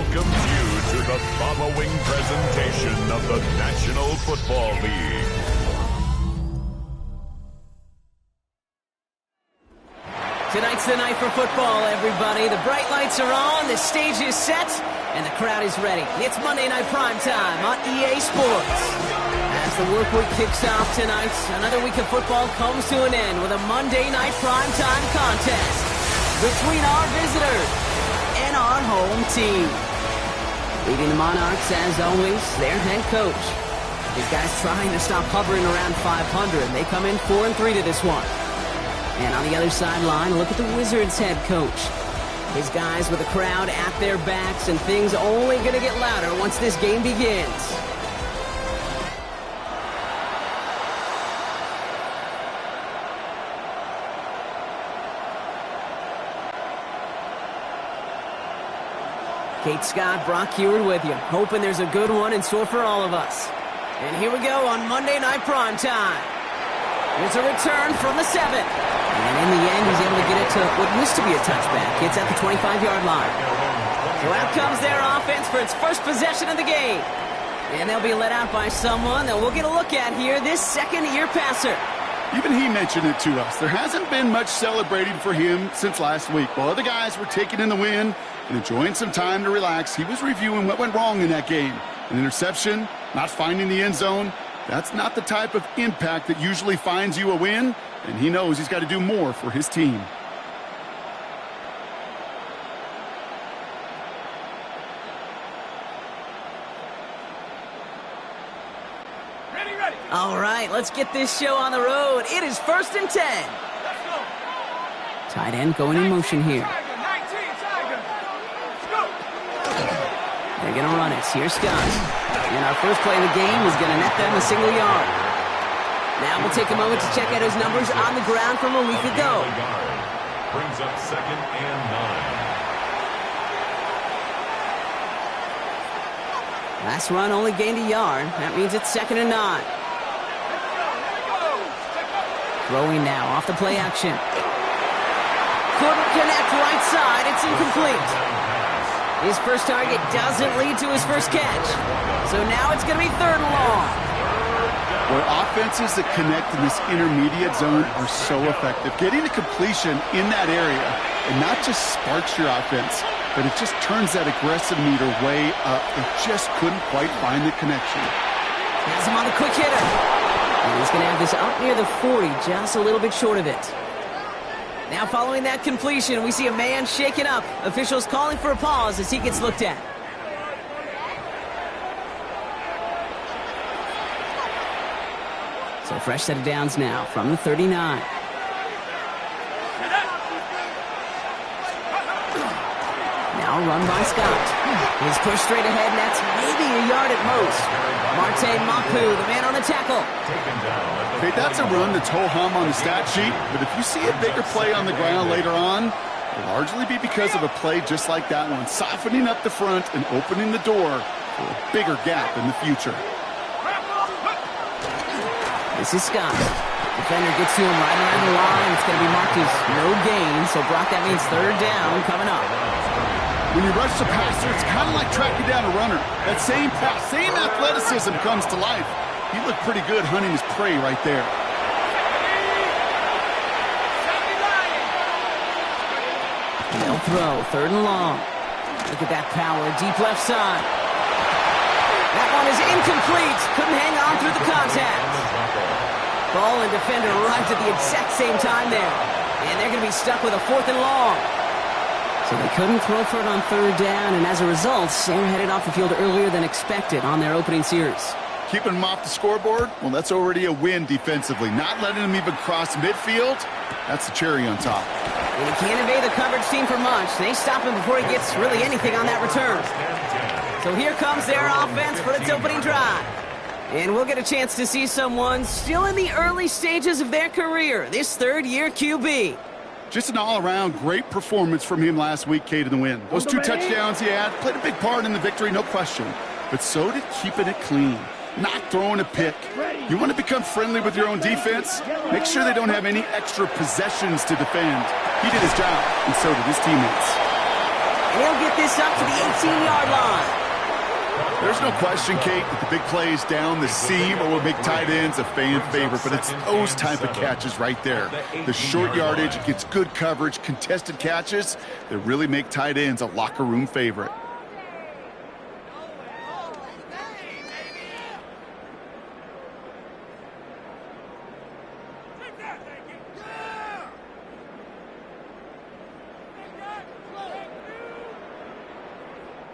welcomes you to the following presentation of the National Football League. Tonight's the night for football, everybody. The bright lights are on, the stage is set, and the crowd is ready. It's Monday Night Primetime on EA Sports. As the work week kicks off tonight, another week of football comes to an end with a Monday Night Primetime contest between our visitors and our home team. Leading the Monarchs, as always, their head coach. These guys trying to stop hovering around 500. They come in 4-3 to this one. And on the other sideline, look at the Wizards head coach. His guys with the crowd at their backs, and things only going to get louder once this game begins. Kate Scott, Brock Heward with you, hoping there's a good one in store for all of us. And here we go on Monday Night Primetime. Here's a return from the 7. And in the end, he's able to get it to what used to be a touchback. It's at the 25-yard line. So out comes their offense for its first possession of the game. And they'll be let out by someone that we'll get a look at here, this second-year passer. Even he mentioned it to us. There hasn't been much celebrating for him since last week. While other guys were taking in the win and enjoying some time to relax, he was reviewing what went wrong in that game. An interception, not finding the end zone. That's not the type of impact that usually finds you a win, and he knows he's got to do more for his team. Ready. All right, let's get this show on the road. It is 1st and 10. Let's go. Tight end going in motion here. 19, Tiger. Let's go. They're going to run it. Here's Scott. And our first play of the game is going to net them a single yard. Now we'll take a moment to check out his numbers on the ground from a week ago. Brings up 2nd and 9. Last run only gained a yard. That means it's 2nd and 9. Throwing now off the play action. Couldn't connect right side. It's incomplete. His first target doesn't lead to his first catch. So now it's going to be 3rd and long. Where offenses that connect in this intermediate zone are so effective. Getting a completion in that area, and not just sparks your offense, but it just turns that aggressive meter way up. They just couldn't quite find the connection. Has him on the quick hitter. And he's going to have this up near the 40, just a little bit short of it. Now following that completion, we see a man shaken up. Officials calling for a pause as he gets looked at. So fresh set of downs now from the 39. Now run by Scott. He's pushed straight ahead, and that's maybe a yard at most. Marte Mapu, the man on the tackle. Okay, that's a run that's ho-hum on the stat sheet, but if you see a bigger play on the ground later on, it'll largely be because of a play just like that one, softening up the front and opening the door for a bigger gap in the future. This is Scott. Defender gets to him right around the line. It's going to be marked as no gain, so Brock, that means 3rd down coming up. When you rush the passer, it's kind of like tracking down a runner. That same pass, same athleticism comes to life. He looked pretty good hunting his prey right there. They'll throw, 3rd and long. Look at that power, deep left side. That one is incomplete. Couldn't hang on through the contact. Ball and defender arrived at the exact same time there. And they're going to be stuck with a 4th and long. So they couldn't throw for it on 3rd down, and as a result, they're headed off the field earlier than expected on their opening series. Keeping them off the scoreboard, well, that's already a win defensively. Not letting them even cross midfield, that's the cherry on top. And he can't evade the coverage team for much. They stop him before he gets really anything on that return. So here comes their offense for its opening drive. And we'll get a chance to see someone still in the early stages of their career, this 3rd-year QB. Just an all-around great performance from him last week, Kate, in the win. Those 2 touchdowns he had played a big part in the victory, no question. But so did keeping it clean, not throwing a pick. You want to become friendly with your own defense? Make sure they don't have any extra possessions to defend. He did his job, and so did his teammates. They'll get this up to the 18-yard line. There's no question, Kate, that the big plays down the seam or will make tight ends a fan favorite, but it's those type of catches right there. The short yardage, gets good coverage, contested catches that really make tight ends a locker room favorite.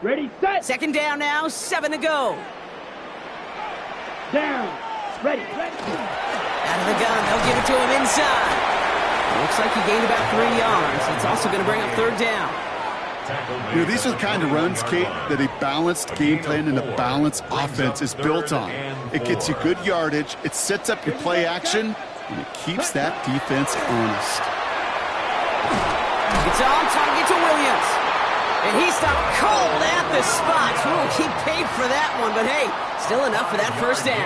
Ready, set. Second down now, 7 to go. Down. Ready. Out of the gun, they'll give it to him inside. Looks like he gained about 3 yards. It's also going to bring up third down. You know, these are the kind of runs, Kate, that a balanced game plan and a balanced offense is built on. It gets you good yardage, it sets up your play action, and it keeps that defense honest. It's on target to Williams. And he stopped cold at the spot. Ooh, he paid for that one, but hey, still enough for that first down.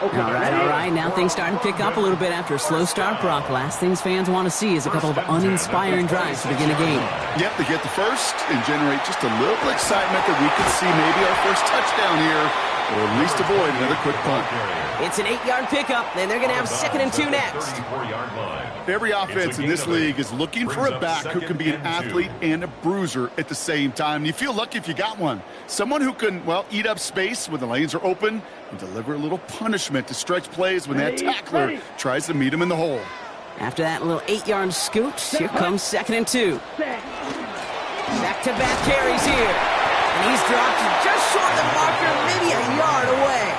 Okay, All right. Now things starting to pick up a little bit after a slow start, Brock. Last things fans want to see is a couple of uninspiring drives to begin a game. Yep, they get the first and generate just a little excitement that we could see maybe our first touchdown here, or at least avoid another quick punt. It's an 8-yard pickup, and they're going to have 2nd and 2 next. Every offense in this league is looking for a back who can be an athlete and a bruiser at the same time. You feel lucky if you got one. Someone who can, well, eat up space when the lanes are open and deliver a little punishment to stretch plays when that tackler tries to meet him in the hole. After that little 8-yard scoot, here comes 2nd and 2. Back-to-back carries here. And he's dropped just short of the marker, maybe a yard away.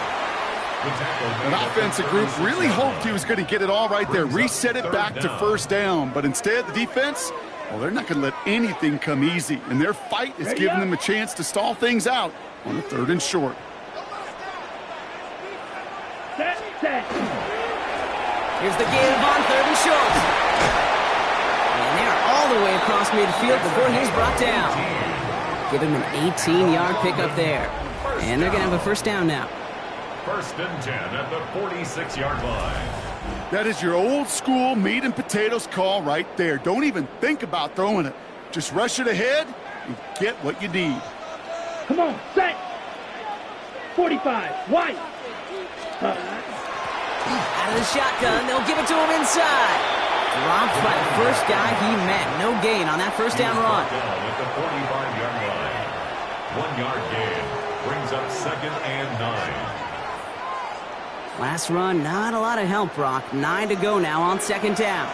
An offensive group really hoped he was going to get it all right there, reset it back to first down. But instead, the defense, well, they're not going to let anything come easy. And their fight is giving them a chance to stall things out on the 3rd and short. Set. Here's the give on 3rd and short. And they're all the way across midfield before he's brought down. Give him an 18-yard pickup there. And they're going to have a first down now. 1st and 10 at the 46-yard line. That is your old school meat and potatoes call right there. Don't even think about throwing it. Just rush it ahead and get what you need. Come on, set. 45, wide. Out of the shotgun, they'll give it to him inside. Dropped by the first guy he met. No gain on that first down run. At the 45-yard line. 1-yard gain brings up 2nd and 9. Last run, not a lot of help, Brock. 9 to go now on 2nd down.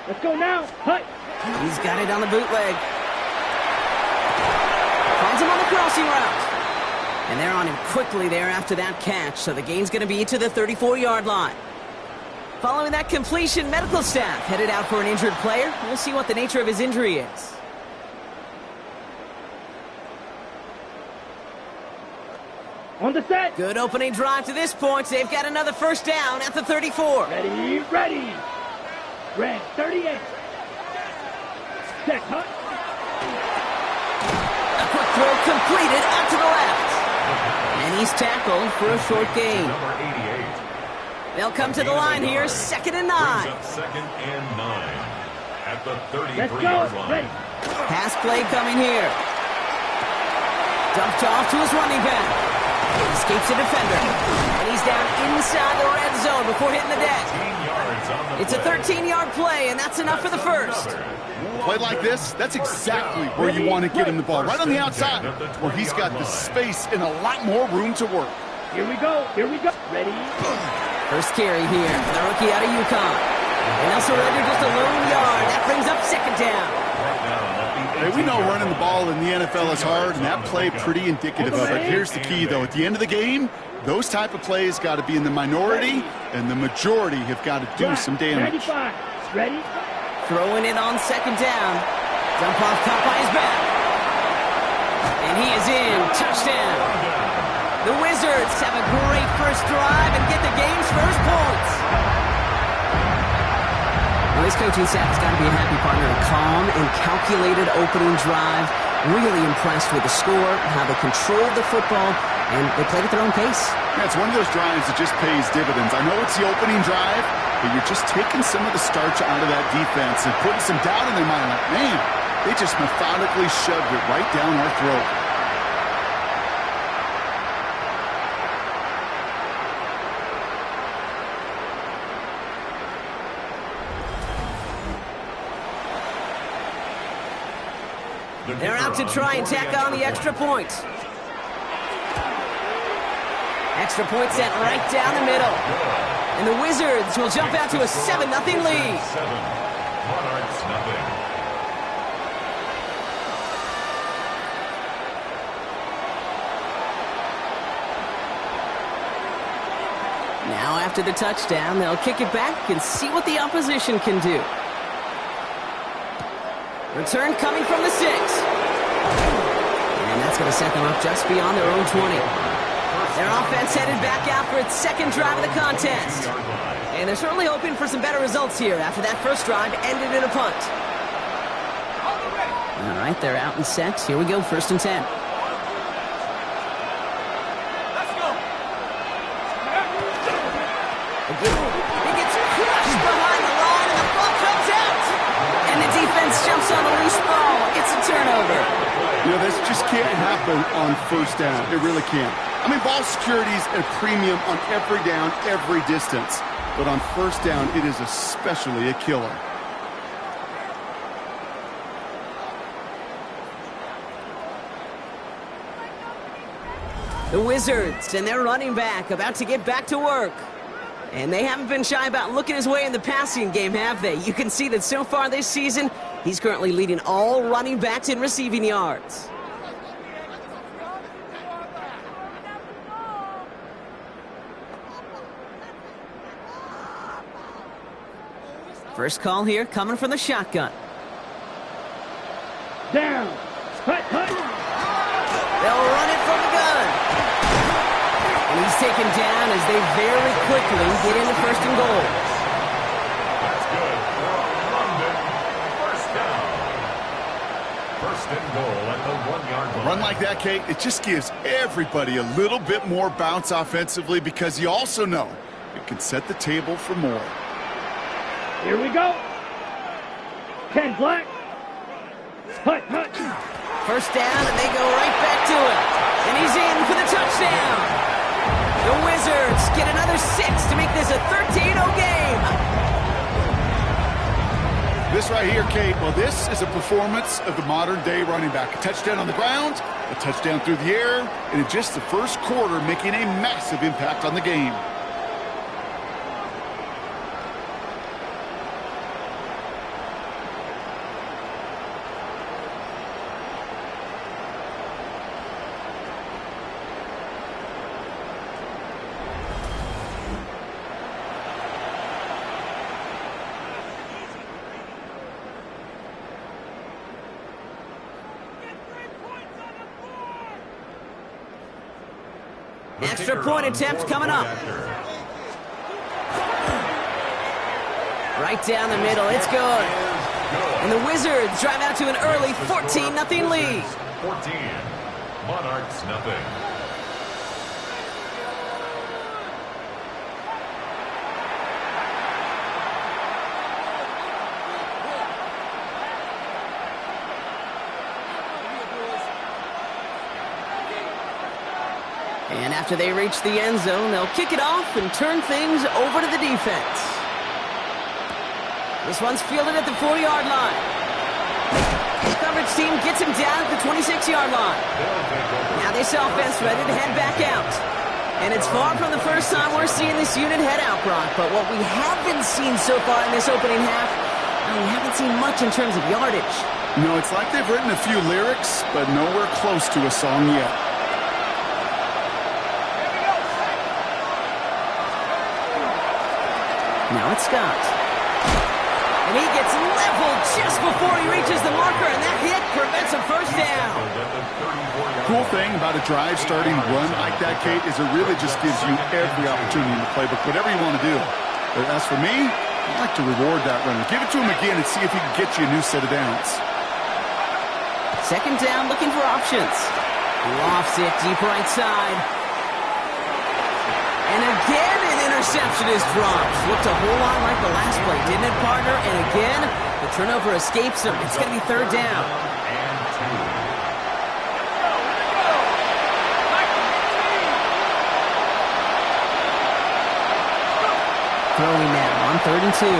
Let's go now. Hut. He's got it on the bootleg. Finds him on the crossing route. And they're on him quickly there after that catch, so the gain's going to be to the 34-yard line. Following that completion, medical staff headed out for an injured player. We'll see what the nature of his injury is. On the set. Good opening drive to this point. They've got another first down at the 34. Ready. Red, 38. Set, hut. A quick throw completed out to the left. And he's tackled for a short gain. Number 88. They'll come to the line here, 2nd and 9. 2nd and 9 at the 33-yard line. Ready. Pass play coming here. Dumped off to his running back. Escapes a defender. And he's down inside the red zone before hitting the deck. It's a 13-yard play, and that's enough for the first. Play like this, that's exactly where you want to get him the ball. Right on the outside, where he's got the space and a lot more room to work. Here we go. Ready. First carry here for the rookie out of Yukon. And they'll surrender just a lone yard. That brings up 2nd down. Hey, we know running the ball in the NFL is hard, and that play pretty indicative of it. Here's the key, though. At the end of the game, those type of plays got to be in the minority, and the majority have got to do some damage. Ready. Throwing it on 2nd down. Dump off top by his back. And he is in. Touchdown. The Wizards have a great first drive and get the game's first points. Well, this coaching staff has got to be a happy partner. A calm and calculated opening drive. Really impressed with the score, how they controlled the football, and they played at their own pace. Yeah, it's one of those drives that just pays dividends. I know it's the opening drive, but you're just taking some of the starch out of that defense and putting some doubt in their mind. Like, man, They just methodically shoved it right down our throat. They're out to try and tack on the extra point. Extra point sent right down the middle. And the Wizards will jump out to a 7-0 lead. Monarchs nothing. Now after the touchdown, they'll kick it back and see what the opposition can do. Return coming from the 6. And that's going to set them up just beyond their own 20. Their offense headed back out for its second drive of the contest. And they're certainly hoping for some better results here after that first drive ended in a punt. All right, they're out and set. Here we go, 1st and 10. He gets crushed behind the line, and the ball comes out. And the defense jumps on the loose ball. It's a turnover. You know, this just can't happen on 1st down. It really can't. I mean, ball security's a premium on every down, every distance. But on 1st down, it is especially a killer. The Wizards and their running back about to get back to work. And they haven't been shy about looking his way in the passing game, have they? You can see that so far this season, he's currently leading all running backs in receiving yards. First call here coming from the shotgun. Down. Hut, hut. They'll run it from the gun. And he's taken down as they very quickly get into 1st and goal. That's good. London. 1st down. 1st and goal at the 1-yard line. A run like that, Kate, it just gives everybody a little bit more bounce offensively because you also know it can set the table for more. Here we go. 10 black. Hut, hut. 1st down, and they go right back to it. And he's in for the touchdown. The Wizards get another 6 to make this a 13-0 game. This right here, Kate, well, this is a performance of the modern-day running back. A touchdown on the ground, a touchdown through the air, and in just the 1st quarter, making a massive impact on the game. Extra point attempt coming up. Right down the middle, it's good. And the Wizards drive out to an early 14-0 lead. 14. Monarchs nothing. And after they reach the end zone, they'll kick it off and turn things over to the defense. This one's fielded at the 4-yard line. The coverage team gets him down at the 26-yard line. Now this offense ready to head back out. And it's far from the first time we're seeing this unit head out, Brock. But what we have been seeing so far in this opening half, we haven't seen much in terms of yardage. No, it's like they've written a few lyrics, but nowhere close to a song yet. Now it's Scott. And he gets leveled just before he reaches the marker, and that hit prevents a 1st down. Cool thing about a drive starting run like that, Kate, is it really just gives you every opportunity in the playbook, whatever you want to do. But as for me, I'd like to reward that runner. Give it to him again and see if he can get you a new set of downs. 2nd down, looking for options. Lofts it deep right side. And again, an interception is dropped. Looked a whole lot like the last play, didn't it, partner? And again, the turnover escapes him. It's going to be third down. Throwing now on 3rd and 2.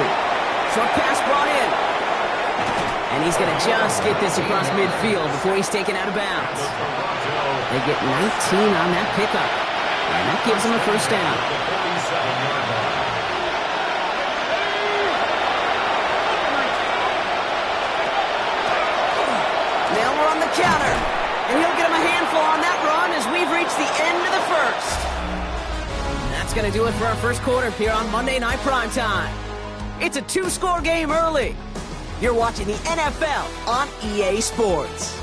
Short pass brought in. And he's going to just get this across midfield before he's taken out of bounds. They get 19 on that pickup. And that gives him a first down. Now we're on the counter. And he'll get him a handful on that run as we've reached the end of the first. That's going to do it for our first quarter here on Monday Night Primetime. It's a 2-score game early. You're watching the NFL on EA Sports.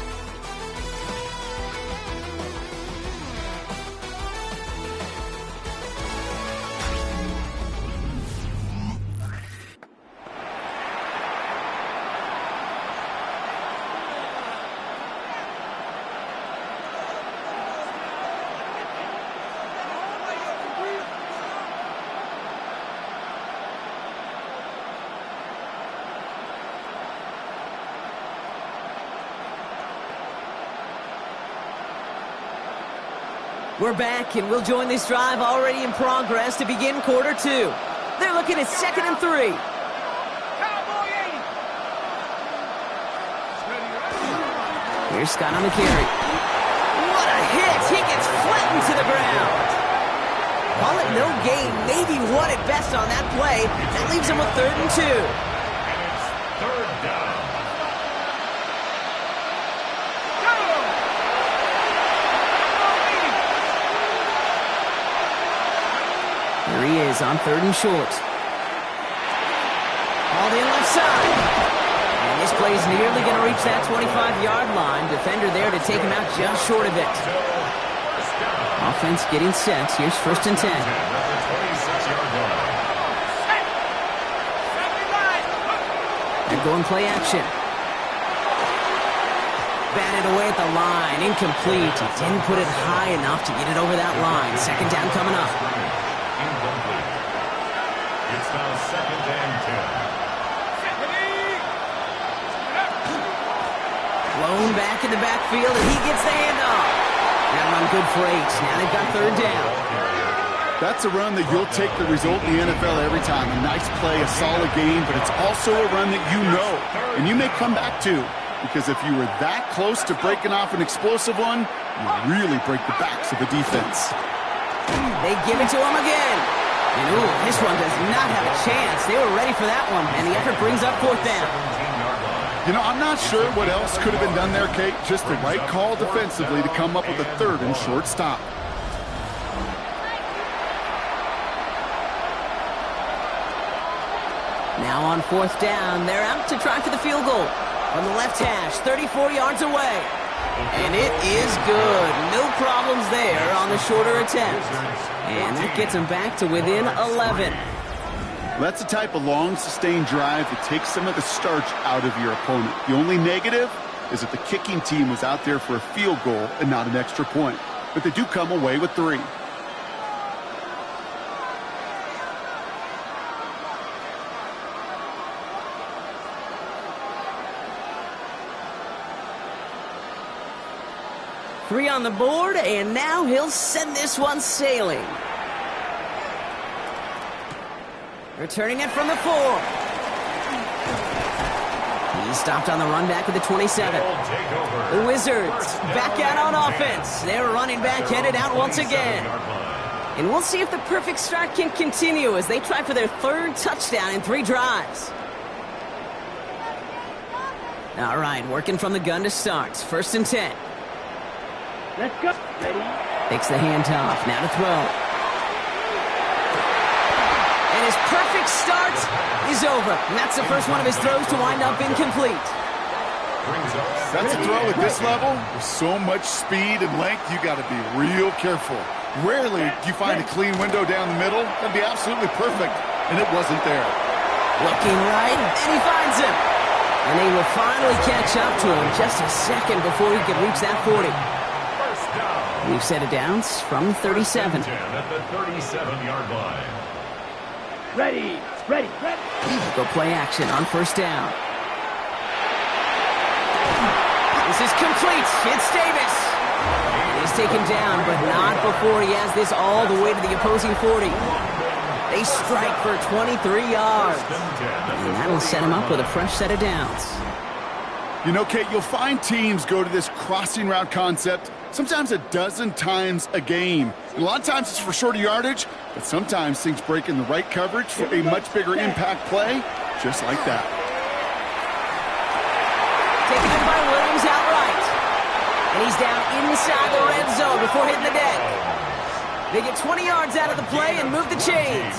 We're back, and we'll join this drive already in progress to begin quarter 2. They're looking at 2nd and 3. Here's Scott on the carry. What a hit! He gets flattened to the ground. Call it no gain, maybe one at best on that play. That leaves him with 3rd and 2. And it's third down. There he is on 3rd and short. Hauled in left side. And this play is nearly going to reach that 25-yard line. Defender there to take him out just short of it. Offense getting set. Here's 1st and 10. They're going play action. Batted away at the line. Incomplete. He didn't put it high enough to get it over that line. 2nd down coming up. Incomplete. It's now 2nd and 10. Blown back in the backfield, and he gets the handoff. That run good for 8. Now they've got 3rd down. That's a run that you'll take the result in the NFL every time. A nice play, a solid game, but it's also a run that you know, and you may come back to, because if you were that close to breaking off an explosive one, you really break the backs of the defense. They give it to him again. And ooh, this one does not have a chance. They were ready for that one, and the effort brings up 4th down. You know, I'm not sure what else could have been done there, Kate. Just the right call defensively to come up with a 3rd and short stop. Now on 4th down, they're out to try for the field goal. On the left hash, 34 yards away. And it is good. No problems there on the shorter attempt. And that gets them back to within 11. That's the type of long, sustained drive that takes some of the starch out of your opponent. The only negative is that the kicking team was out there for a field goal and not an extra point. But they do come away with 3. Three on the board, and now he'll send this one sailing. Returning it from the 4. He stopped on the run back at the 27. The Wizards back out on offense. They're running back headed out once again. And we'll see if the perfect start can continue as they try for their 3rd touchdown in 3 drives. All right, working from the gun to start. 1st and 10. Let's go. Ready? Takes the handoff. Now to throw. And his perfect start is over. And that's the first one of his throws to wind up incomplete. That's a throw at this level. With so much speed and length, you got to be real careful. Rarely do you find a clean window down the middle. That'd be absolutely perfect, and it wasn't there. Looking right, and he finds him. And they will finally catch up to him just a second before he can reach that 40. First down. We've set it downs from 37. 10 at the 37-yard line. Ready. Go play action on first down. This is complete. It's Davis. And he's taken down, but not before he has this all the way to the opposing 40. They strike for 23 yards. And that'll set him up with a fresh set of downs. You know, Kate, you'll find teams go to this crossing route concept sometimes a dozen times a game. And a lot of times it's for shorter yardage, but sometimes things break in the right coverage for a much bigger impact play, just like that. Taken in by Williams outright. And he's down inside the red zone before hitting the deck. They get 20 yards out of the play and move the chains.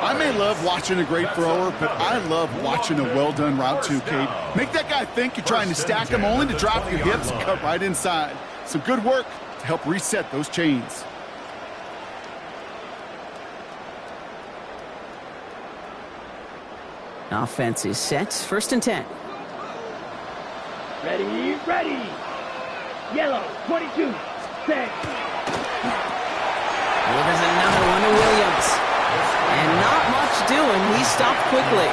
I may love watching a great thrower, but I love watching a well-done route too, Kate. Make that guy think you're trying to stack him only to drop your hips and cut right inside. Some good work to help reset those chains. Offense is set. 1st and 10. Ready. Yellow, 22, set. Delivers another one to Williams. And not much doing. He stopped quickly.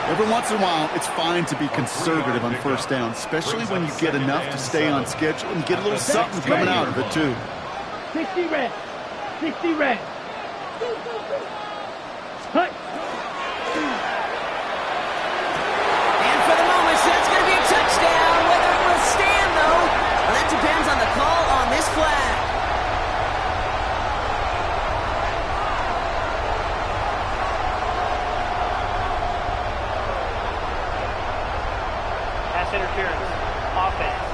Every once in a while, it's fine to be conservative on first down, especially when you get enough to stay on schedule and get a little something coming out of it, too. 60 red. Hut. And for the moment, that's going to be a touchdown. Whether it will stand, though, well, that depends on the call on this flag. Pass interference. Offense.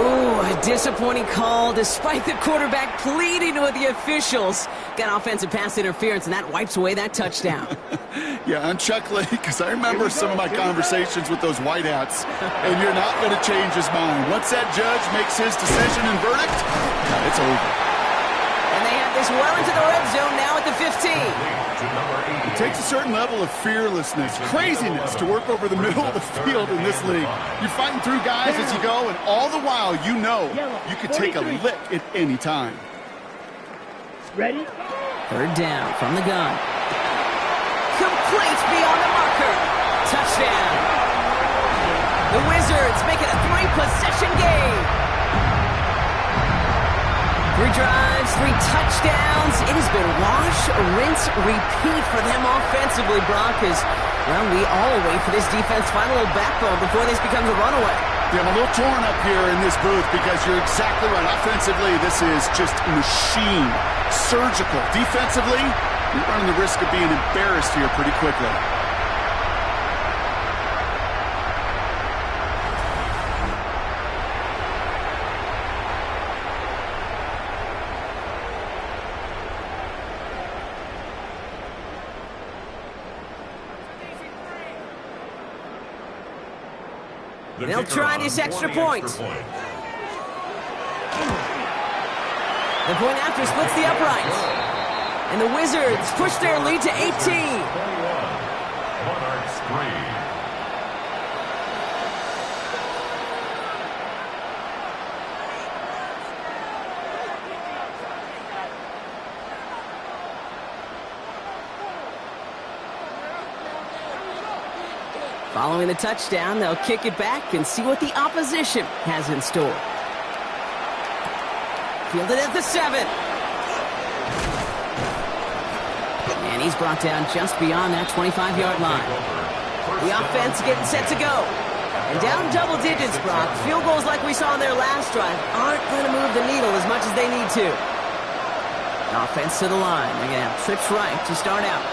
Ooh, a disappointing call despite the quarterback pleading with the officials. Got offensive pass interference, and that wipes away that touchdown. Yeah, I'm chuckling because I remember some of my conversations with those whiteouts, and you're not going to change his mind. Once that judge makes his decision and verdict, it's over. And they have this well into the red zone now at the 15. It takes a certain level of fearlessness, craziness to work over the middle of the field in this league. You're fighting through guys as you go, and all the while you know you could take a lick at any time. Ready. 3rd down from the gun. Complete beyond the marker. Touchdown. The Wizards make it a 3-possession game. 3 drives, 3 touchdowns. It has been wash, rinse, repeat for them offensively, Brock, as, well, we all wait for this defense to find a little backbone before this becomes a runaway. Yeah, I'm a little torn up here in this booth because you're exactly right. Offensively, this is just a machine. Surgical. Defensively, you're running the risk of being embarrassed here pretty quickly. They'll try this extra point. The point after splits the uprights. And the Wizards push their lead to 18. Monarchs 3. Following the touchdown, they'll kick it back and see what the opposition has in store. Fielded at the 7. And he's brought down just beyond that 25-yard line. The offense getting set to go. And down double digits, Brock. Field goals like we saw in their last drive aren't going to move the needle as much as they need to. Offense to the line. They're going to have trips right to start out.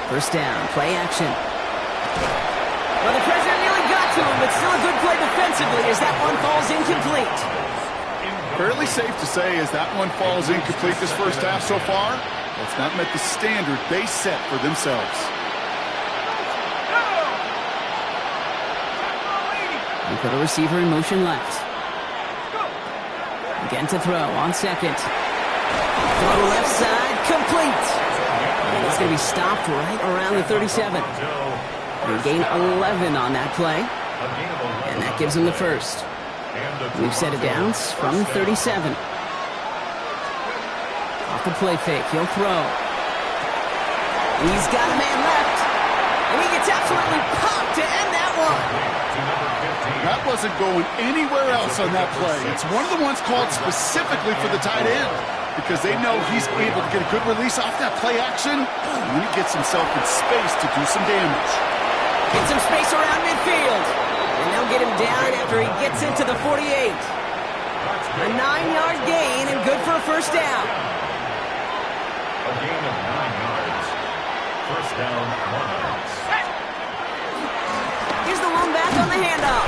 First down, play action. Well, the pressure nearly got to him, but still a good play defensively as that one falls incomplete. Fairly safe to say as that one falls incomplete this first half so far, it's not met the standard they set for themselves. And put a receiver in motion left. Again to throw on 2nd. Throw left side, complete. And he's going to be stopped right around the 37. They gain 11 on that play. And that gives him the first. We've set it down from the 37. Off the play fake, he'll throw. He's got a man left. And he gets absolutely popped to end that one. That wasn't going anywhere else on that play. It's one of the ones called specifically for the tight end because they know he's able to get a good release off that play action, and then he gets himself in space to do some damage. Get some space around midfield. And they'll get him down after he gets into the 48. A 9-yard gain and good for a first down. A gain of 9 yards. First down, 1 yards. Here's the one back on the handoff.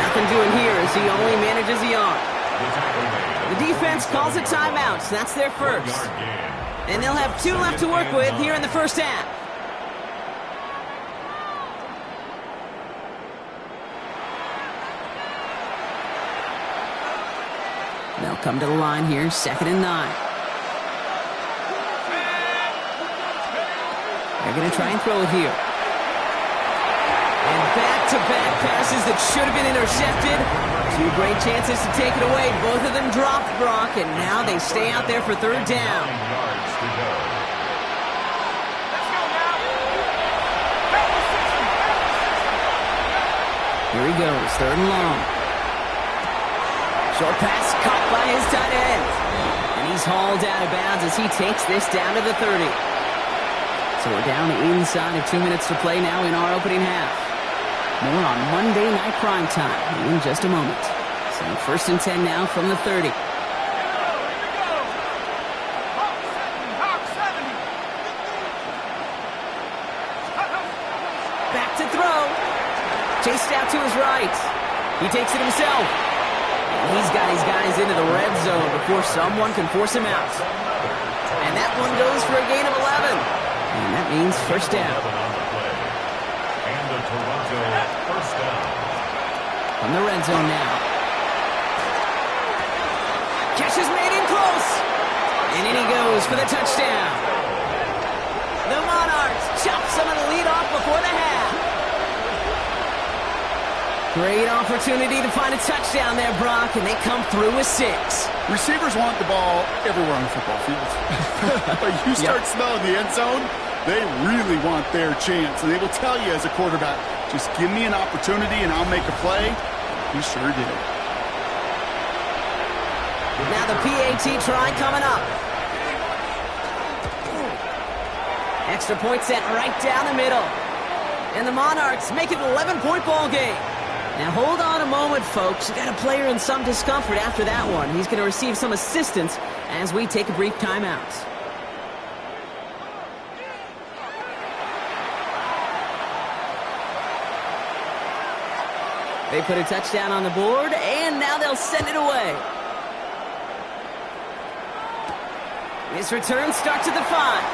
Nothing doing here as he only manages the arm. The defense calls a timeout. So that's their first. And they'll have 2 left to work with here in the first half. They'll come to the line here, 2nd and 9. They're going to try and throw it here. And back-to-back passes that should have been intercepted. 2 great chances to take it away. Both of them dropped, Brock, and now they stay out there for 3rd down. Here he goes, 3rd and long. Short pass caught by his tight end. And he's hauled out of bounds as he takes this down to the 30. So we're down inside of 2 minutes to play now in our opening half. More on Monday Night Prime Time in just a moment. So 1st and 10 now from the 30. Back to throw. Chased out to his right. He takes it himself. And he's got his guys into the red zone before someone can force him out. And that one goes for a gain of 11. And that means first down. And the Toronto first down. From the red zone now. Catch is made in close. And in he goes for the touchdown. The Monarchs chop some of the lead off before the half. Great opportunity to find a touchdown there, Brock, and they come through with 6. Receivers want the ball everywhere on the football field. But you start smelling the end zone, they really want their chance. And they will tell you as a quarterback, just give me an opportunity and I'll make a play. He sure did. Now the PAT try coming up. Extra point set right down the middle. And the Monarchs make it an 11-point ball game. Now hold on a moment, folks. You got a player in some discomfort after that one. He's going to receive some assistance as we take a brief timeout. They put a touchdown on the board, and now they'll send it away. This return starts at the 5.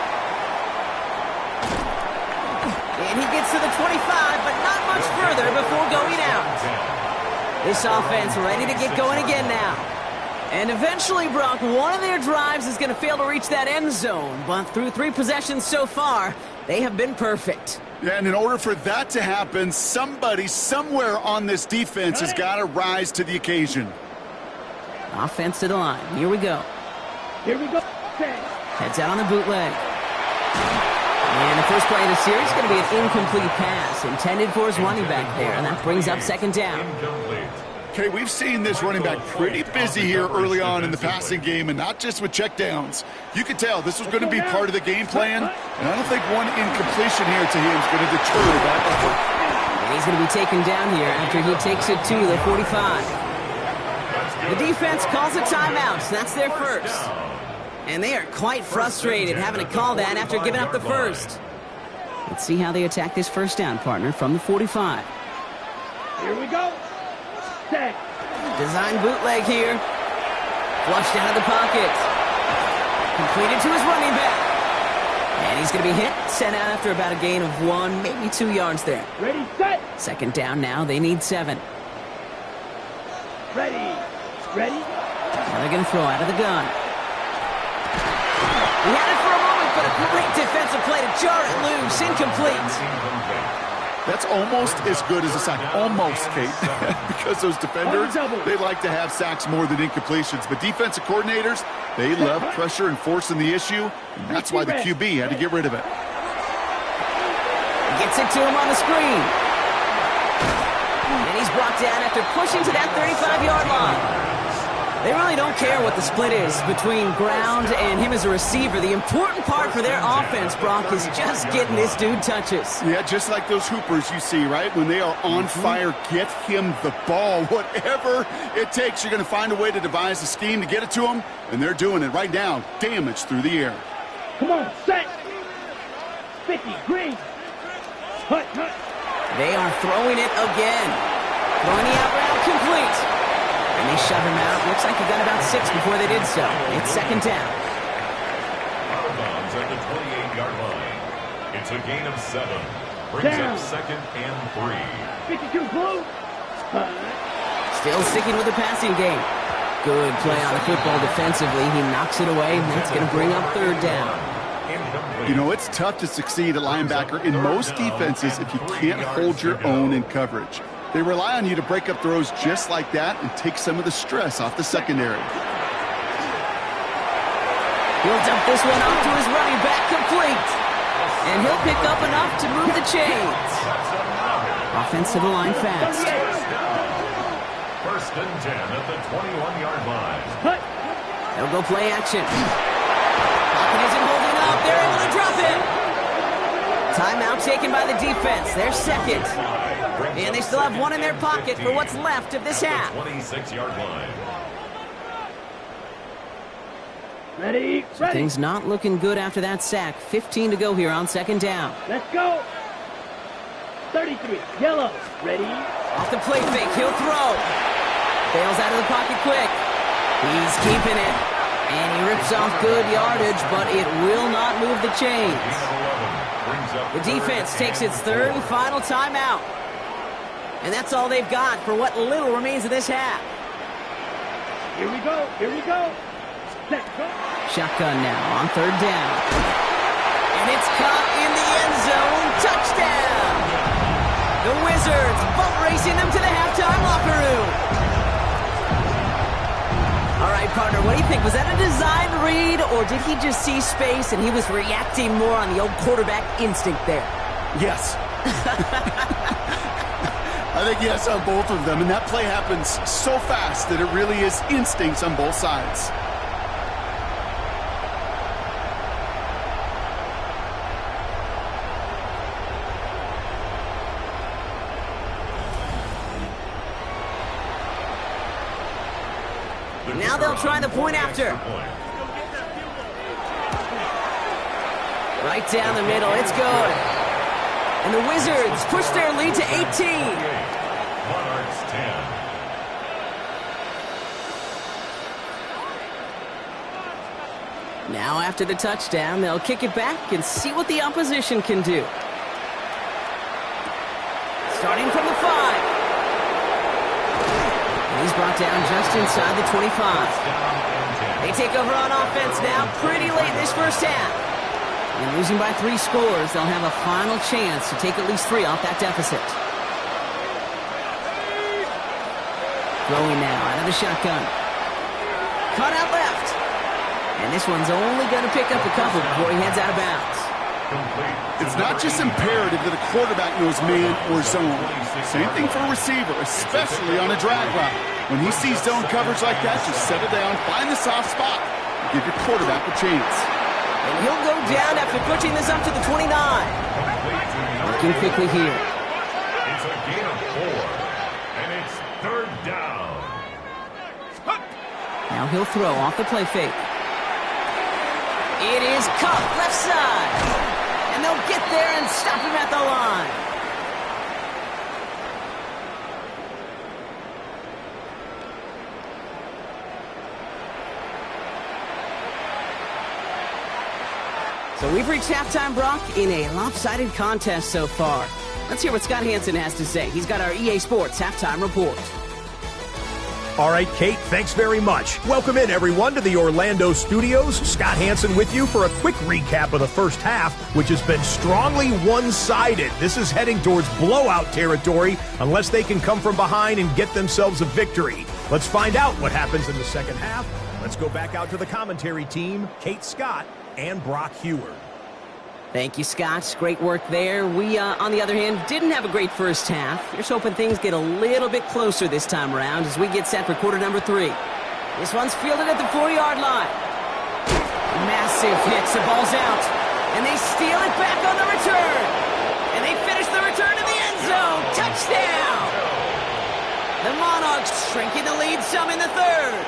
And he gets to the 25, but not much further before going out. This offense ready to get going again now. And eventually, Brock, one of their drives is going to fail to reach that end zone. But through 3 possessions so far, they have been perfect. Yeah, and in order for that to happen, somebody somewhere on this defense has got to rise to the occasion. Offense to the line. Here we go. Here we go. Heads out on the bootleg. And the first play of the series is going to be an incomplete pass intended for his running back there, and that brings up 2nd down. Okay, we've seen this running back pretty busy here early on in the passing game, and not just with checkdowns. You could tell this was going to be part of the game plan, and I don't think one incompletion here to him is going to deter that effort. And he's going to be taken down here after he takes it to the 45. The defense calls a timeout, so that's their first. And they are quite frustrated having to call that after giving up the first. Let's see how they attack this first down, partner, from the 45. Here we go. Set. Design bootleg here. Flushed out of the pocket. Completed to his running back. And he's going to be hit, sent out after about a gain of 1, maybe 2 yards there. Ready, set. 2nd down now. They need 7. Ready. Ready. Now they're going to throw out of the gun. He had it for a moment, but a great defensive play to jar it loose. Incomplete. That's almost as good as a sack. Almost, Kate. Because those defenders, they like to have sacks more than incompletions. But defensive coordinators, they love pressure and forcing the issue. And that's why the QB had to get rid of it. Gets it to him on the screen. And he's brought down after pushing to that 35-yard line. They really don't care what the split is between ground and him as a receiver. The important part for their offense, Brock, is just getting this dude touches. Yeah, just like those hoopers you see, right? When they are on fire, get him the ball. Whatever it takes, you're going to find a way to devise a scheme to get it to him, and they're doing it right now. Damage through the air. Come on, set. 50, green. Hut. They are throwing it again. Throwing the out route complete. And they shove him out. Looks like he got about 6 before they did so. It's second down. Out of bounds at the 28-yard line. It's a gain of 7. Brings up second and 3. 52 blue. Still sticking with the passing game. Good play on the football defensively. He knocks it away, and that's going to bring up third down. You know, it's tough to succeed at linebacker in most defenses if you can't hold your own in coverage. They rely on you to break up throws just like that and take some of the stress off the secondary. He'll dump this one off to his running back, complete. And he'll pick up enough to move the chains. Offense to the line fast. First and 10 at the 21-yard line. They'll go play action. Pocket isn't holding up. They're able to drop him. Timeout taken by the defense. They're second. And they still have one in their pocket for what's left of this half. 26-yard line. Ready. Things not looking good after that sack. 15 to go here on second down. Let's go. 33, yellow. Ready. Off the play fake, he'll throw. Bails out of the pocket quick. He's keeping it. And he rips off good yardage, but it will not move the chains. The defense takes its third and final timeout. And that's all they've got for what little remains of this half. Here we go. Set, go. Shotgun now on third down. And it's caught in the end zone. Touchdown! The Wizards boat racing them to the halftime locker room. All right, partner, what do you think? Was that a design read, or did he just see space and he was reacting more on the old quarterback instinct there? Yes. I think yes on both of them, and that play happens so fast that it really is instincts on both sides. Now they'll try the point after. Right down the middle, it's good. And the Wizards push their lead to 18. Monarchs 10. Now after the touchdown, they'll kick it back and see what the opposition can do. Starting from the 5. And he's brought down just inside the 25. They take over on offense now pretty late in this first half. And losing by 3 scores, they'll have a final chance to take at least 3 off that deficit. Throwing now out of the shotgun. Cut out left. And this one's only going to pick up a couple before he heads out of bounds. It's not just imperative that a quarterback knows man or zone. Same thing for a receiver, especially on a drag route. When he sees zone coverage like that, just settle down, find the soft spot, and give your quarterback a chance. And he'll go down after pushing this up to the 29. Looking quickly here. It's a gain of 4, and it's third down. Now he'll throw off the play fake. It is cuffed left side. And they'll get there and stop him at the line. So we've reached halftime, Brock, in a lopsided contest so far. Let's hear what Scott Hansen has to say. He's got our EA Sports halftime report. All right, Kate, thanks very much. Welcome in, everyone, to the Orlando studios. Scott Hansen with you for a quick recap of the first half, which has been strongly one-sided. This is heading towards blowout territory unless they can come from behind and get themselves a victory. Let's find out what happens in the second half. Let's go back out to the commentary team, Kate Scott and Brock Hewer. Thank you, Scott. Great work there. We, on the other hand, didn't have a great first half. Here's hoping things get a little bit closer this time around as we get set for quarter number 3. This one's fielded at the 4-yard line. Massive hits. The ball's out. And they steal it back on the return. And they finish the return in the end zone. Touchdown! The Monarchs shrinking the lead some in the third.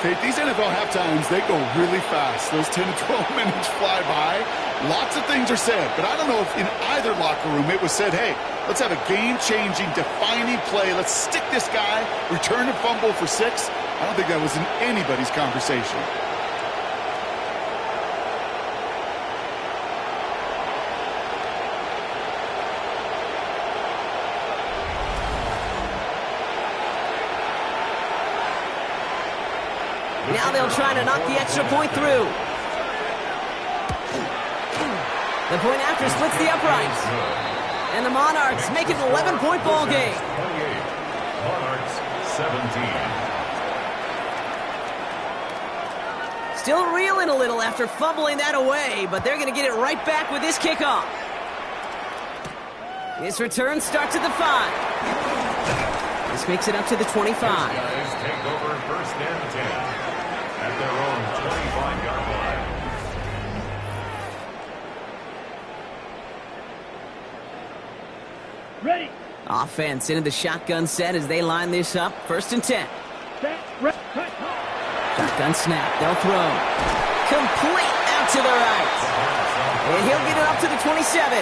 Kate, these NFL halftimes, they go really fast. Those 10 to 12 minutes fly by. Lots of things are said, but I don't know if in either locker room it was said, hey, let's have a game-changing, defining play. Let's stick this guy, return and fumble for 6. I don't think that was in anybody's conversation. Now they'll try to knock the extra point through. The point after splits the uprights. And the Monarchs make it an 11-point ball game. 28. Monarchs 17. Still reeling a little after fumbling that away, but they're going to get it right back with this kickoff. This return starts at the 5. This makes it up to the 25. Guys take over first and 10. At their own 25-yard line. Ready. Offense into the shotgun set as they line this up. First and 10. Shotgun snap. They'll throw. Complete out to the right. And he'll get it up to the 27.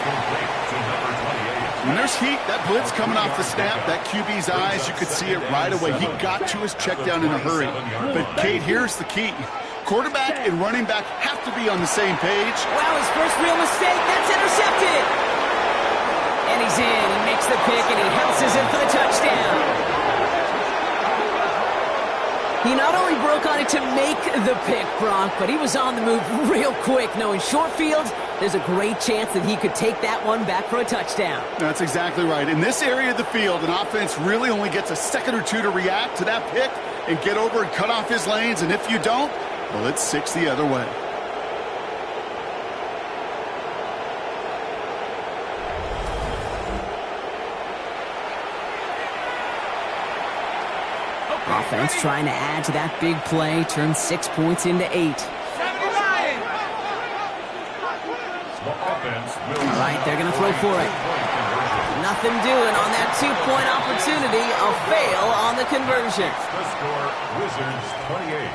When there's heat, that blitz coming off the snap, that QB's eyes, you could see it right away. He got to his check down in a hurry. But, Kate, here's the key. Quarterback and running back have to be on the same page. Wow, his first real mistake. That's intercepted. And he's in. He makes the pick, and he bounces in for the touchdown. He not only broke on it to make the pick, Brock, but he was on the move real quick. Knowing short fields, there's a great chance that he could take that one back for a touchdown. That's exactly right. In this area of the field, an offense really only gets a second or two to react to that pick and get over and cut off his lanes. And if you don't, well, it's 6 the other way. Offense trying to add to that big play, turn 6 points into 8. 79! All right, they're going to throw for it. Nothing doing on that 2-point opportunity. A fail on the conversion. The score, Wizards 28,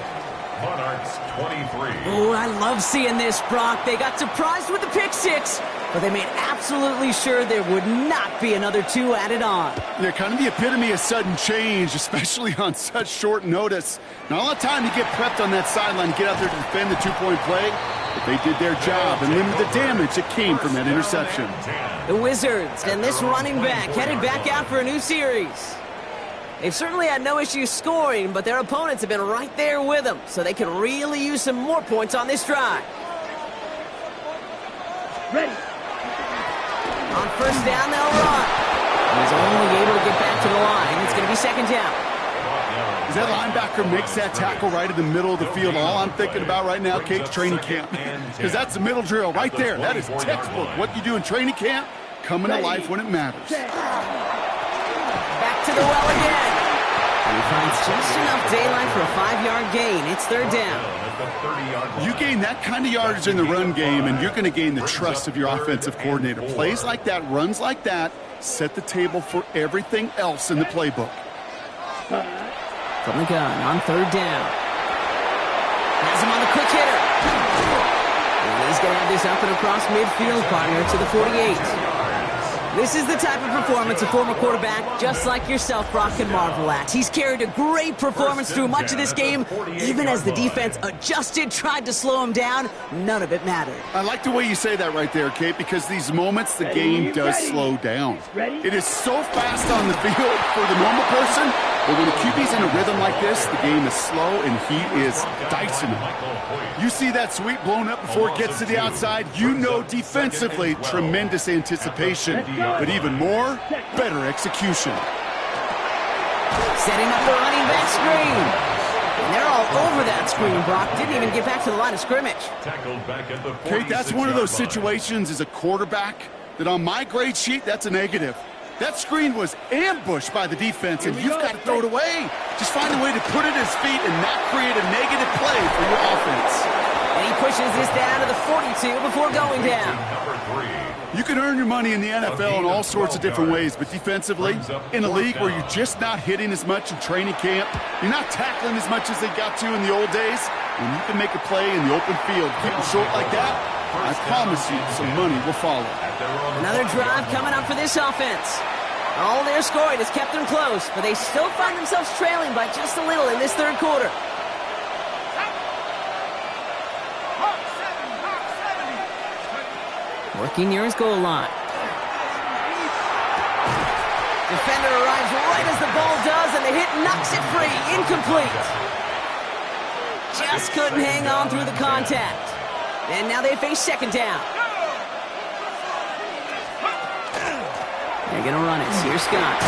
Monarchs 23. Oh, I love seeing this, Brock. They got surprised with the pick 6, but they made absolutely sure there would not be another 2 added on. They're kind of the epitome of sudden change, especially on such short notice. Not a lot of time to get prepped on that sideline, get out there to defend the 2-point play, but they did their job and limited the damage that came from that interception. The Wizards and this running back headed back out for a new series. They've certainly had no issues scoring, but their opponents have been right there with them, so they could really use some more points on this drive. Ready. On first down, they'll run. He's only able to get back to the line. It's going to be second down. As that linebacker makes that tackle right in the middle of the field, all I'm thinking about right now, Kate's training camp. Because that's the middle drill right there. That is textbook. What you do in training camp, coming to life when it matters. Back to the well again. And he finds just enough daylight for a 5-yard gain. It's third down. You gain that kind of yardage in the run game, and you're going to gain the trust of your offensive coordinator. Plays like that, runs like that, set the table for everything else in the playbook. From the gun on third down. Has him on the quick hitter. And he's going to have this up and across midfield, partner, to the 48. This is the type of performance a former quarterback, just like yourself, Brock, can marvel at. He's carried a great performance through much of this game. Even as the defense adjusted, tried to slow him down, none of it mattered. I like the way you say that right there, Kate, because these moments the game does slow down. It is so fast on the field for the normal person, but when the QB's in a rhythm like this, the game is slow and he is dicing it. You see that sweep blown up before it gets to the outside, you know defensively, tremendous anticipation. But even more, better execution. Setting up the running back screen. And they're all over that screen, Brock. Didn't even get back to the line of scrimmage. Kate, that's one of those situations as a quarterback that on my grade sheet, that's a negative. That screen was ambushed by the defense, and you've got to throw it away. Just find a way to put it at his feet and not create a negative play for your offense. And he pushes this down to the 42 before going down. You can earn your money in the NFL in all sorts of different ways, but defensively, in a league where you're just not hitting as much in training camp, you're not tackling as much as they got to in the old days, when you can make a play in the open field, keep it short like that, I promise you some money will follow. Another drive coming up for this offense. All their scoring has kept them close, but they still find themselves trailing by just a little in this third quarter. Working near his goal line. Defender arrives right as the ball does, and the hit knocks it free. Incomplete. Just couldn't hang on through the contact. And now they face second down. They're going to run it. Here's Scott.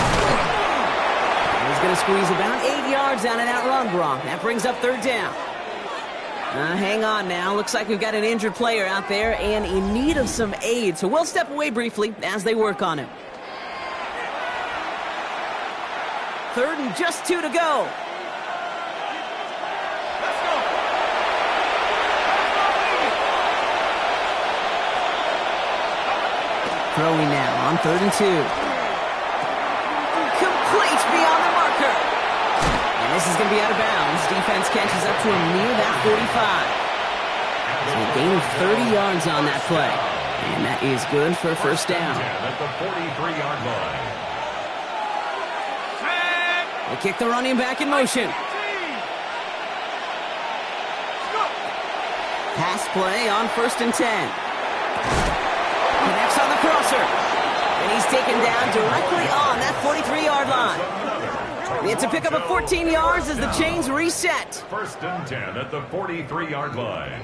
He's going to squeeze about 8 yards down in that run, Brock. That brings up third down. Hang on now. Looks like we've got an injured player out there and in need of some aid. So we'll step away briefly as they work on him. Third and just 2 to go. Throwing now on 3rd and 2. Complete beyond the marker. And this is going to be out of bounds. Defense catches up to him near that 45. So a gain of 30 yards on that play. And that is good for a first down. At the 43-yard line. They kick the running back in motion. Pass play on 1st and 10. Connects on the crosser. And he's taken down directly on that 43-yard line. It's a pickup of 14 yards as the chains reset. 1st and 10 at the 43-yard line.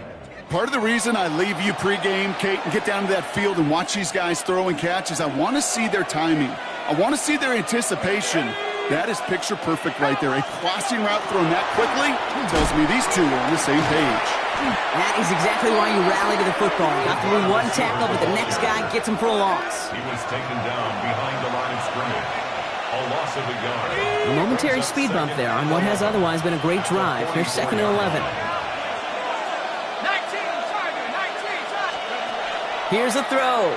Part of the reason I leave you pregame, Kate, and get down to that field and watch these guys throw and catch is I want to see their timing. I want to see their anticipation. That is picture perfect right there. A crossing route thrown that quickly tells me these two are on the same page. That is exactly why you rally to the football. Got through one tackle, but the next guy gets him for a loss. He was taken down behind the line of scrimmage. A loss of a yard. A momentary speed bump there on what has otherwise been a great drive. Here's 2nd and 11. 19, Tiger, 19, Tiger. Here's a throw.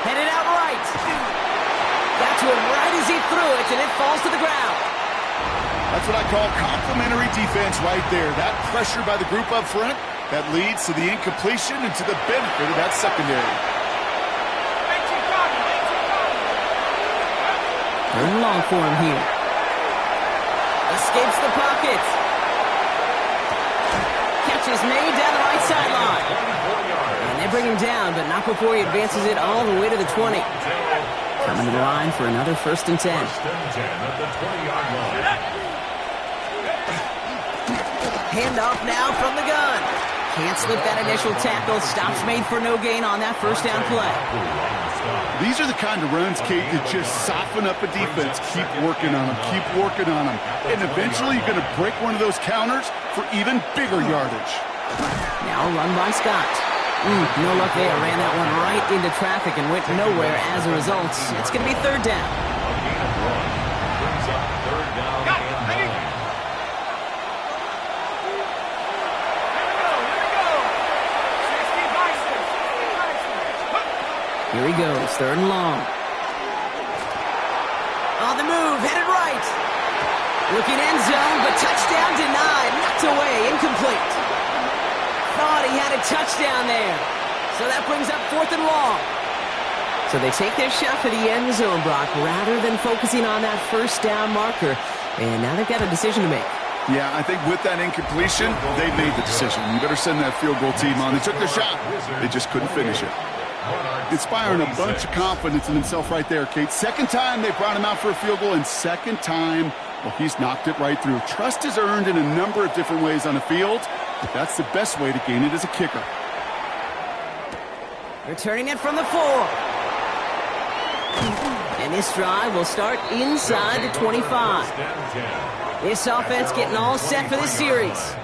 Headed out right. Got to him right as he threw it, and it falls to the ground. That's what I call complimentary defense right there. That pressure by the group up front, that leads to the incompletion and to the benefit of that secondary. 3rd and long for him here. Escapes the pocket. Catch is made down the right sideline. And they bring him down, but not before he advances it all the way to the 20. Coming to the line for another 1st and 10. 1st and 10 at the 20-yard line. Handoff now from the gun. Can't slip that initial tackle. Stops made for no gain on that first down play. These are the kind of runs, Kate, that just soften up a defense. Keep working on them. Keep working on them. And eventually you're going to break one of those counters for even bigger yardage. Now run by Scott. No luck there. Ran that one right into traffic and went nowhere as a result. It's going to be 3rd down. A gain of 1 brings up 3rd down and 9. Here he goes, 3rd and long. On the move, headed right. Looking end zone, but touchdown denied. Knocked away, incomplete. Thought he had a touchdown there. So that brings up 4th and long. So they take their shot for the end zone, Brock, rather than focusing on that first down marker. And now they've got a decision to make. Yeah, I think with that incompletion, they made the decision. You better send that field goal team on. They took their shot. They just couldn't finish it. Inspiring a bunch of confidence in himself right there, Kate. Second time they brought him out for a field goal, and second time, well, he's knocked it right through. Trust is earned in a number of different ways on the field, but that's the best way to gain it as a kicker. Returning it from the 4. And this drive will start inside the 25. This offense getting all set for this series.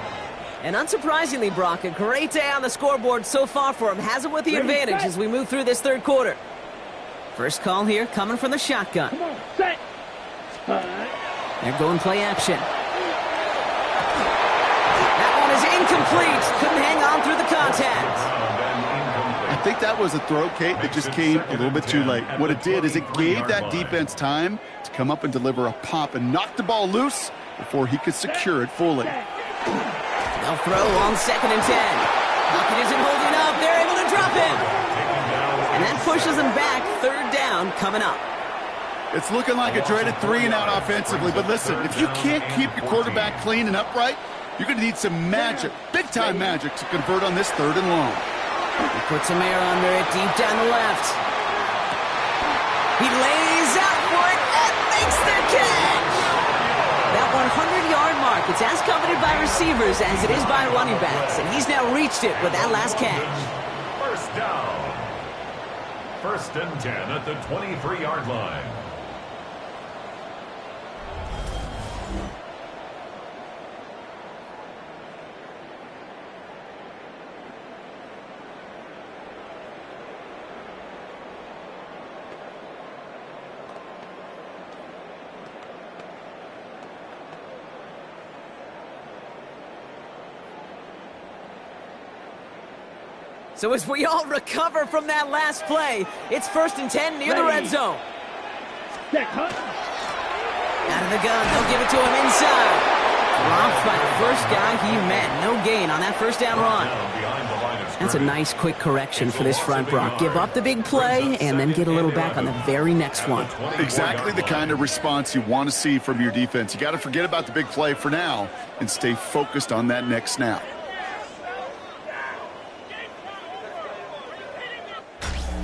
And unsurprisingly, Brock, a great day on the scoreboard so far for him. Has it with the advantage as we move through this third quarter. First call here coming from the shotgun. Come on, set. They're going play action. That one is incomplete. Couldn't hang on through the contact. I think that was a throw, Kate, that just came a little bit too late. What it did is it gave that defense time to come up and deliver a pop and knock the ball loose before he could secure it fully. They'll throw on 2nd and 10. Pocket isn't holding up. They're able to drop him. And that pushes them back. 3rd down coming up. It's looking like a dreaded 3-and-out offensively, but listen, if you can't keep your quarterback clean and upright, you're going to need some magic, big-time magic, to convert on this 3rd and long. He puts some air under it deep down the left. He lays out for it and makes the catch. That 100-yard mark, it's as coveted by receivers as it is by running backs, and he's now reached it with that last catch. First down. 1st and 10 at the 23-yard line. So as we all recover from that last play, it's 1st and 10 near the red zone. Out of the gun, they'll give it to him inside. Dropped by the first guy he met. No gain on that first down run. That's a nice quick correction for this front, Brock. Give up the big play and then get a little back on the very next one. Exactly the kind of response you want to see from your defense. You got to forget about the big play for now and stay focused on that next snap.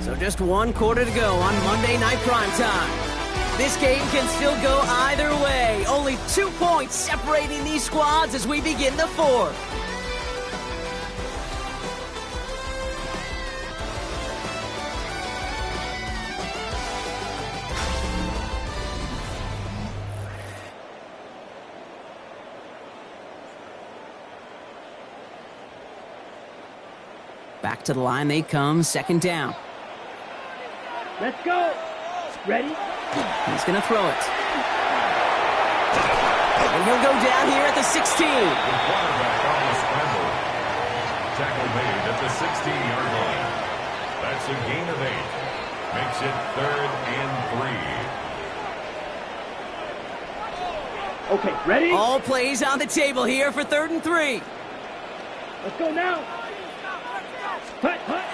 So just 1 quarter to go on Monday Night Primetime. This game can still go either way. Only 2 points separating these squads as we begin the 4th. Back to the line they come, 2nd down. Let's go. Ready? He's going to throw it. And he'll go down here at the 16. The quarterback on the scramble. Tackle made at the 16-yard line. That's a gain of 8. Makes it 3rd and 3. Okay, ready? All plays on the table here for 3rd and 3. Let's go now. Hut, hut.